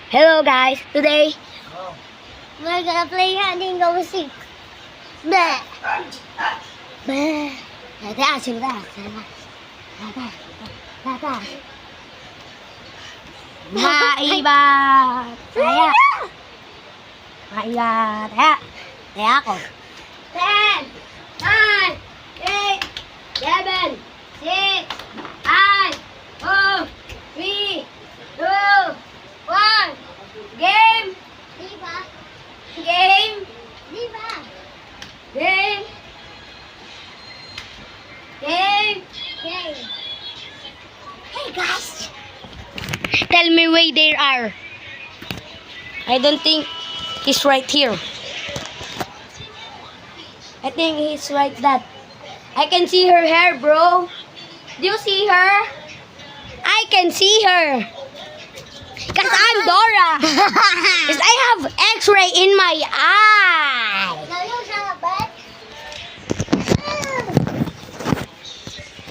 Hello guys, today we're gonna play hide and go seek. Bleh. Bleh. Tara, sila. Tara. Maiba. Saya. Maiba. Tara. Tara ako. 10, 9, 8, 7, 6, 5, 4, 3, 2, 1. Game! Diba? Game! Diba? Game! Game! Game! Hey guys! Tell me where they are. I don't think he's right here. I think he's right that. I can see her hair, bro. Do you see her? I can see her. Because I'm Dora. Because I have x-ray in my eye.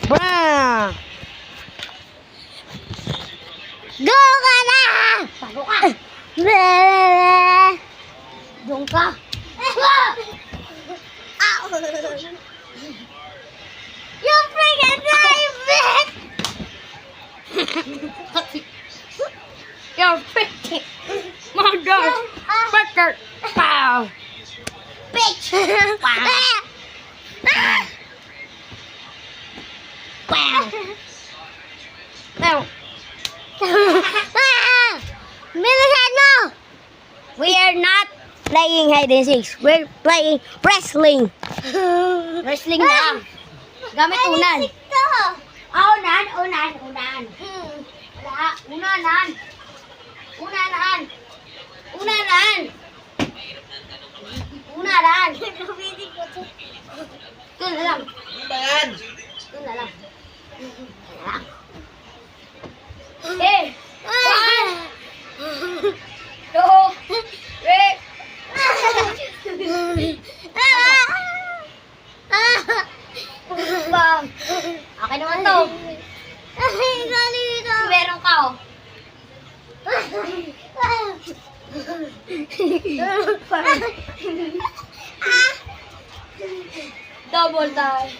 Bruh. Go ka na! Paano ka? Doon ka. You freaking drive it! You're freaking mother freaker. Wow. Bitch. Wow. Wow. Wow. Bilisan mo! We are not playing hide and seek. We're playing wrestling. Wrestling na lang. Gamit unan. Unan. Wala. Unanan. Ito na lang. Ito na lang. Eh! 1, 2, 3. Bang! Okay naman to. Meron ka, oh. Double time.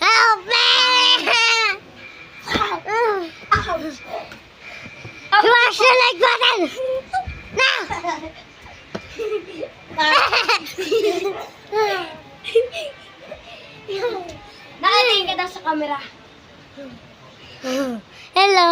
Help me! Smash the like button! Now! Nakatingin ka daw sa camera. Hello!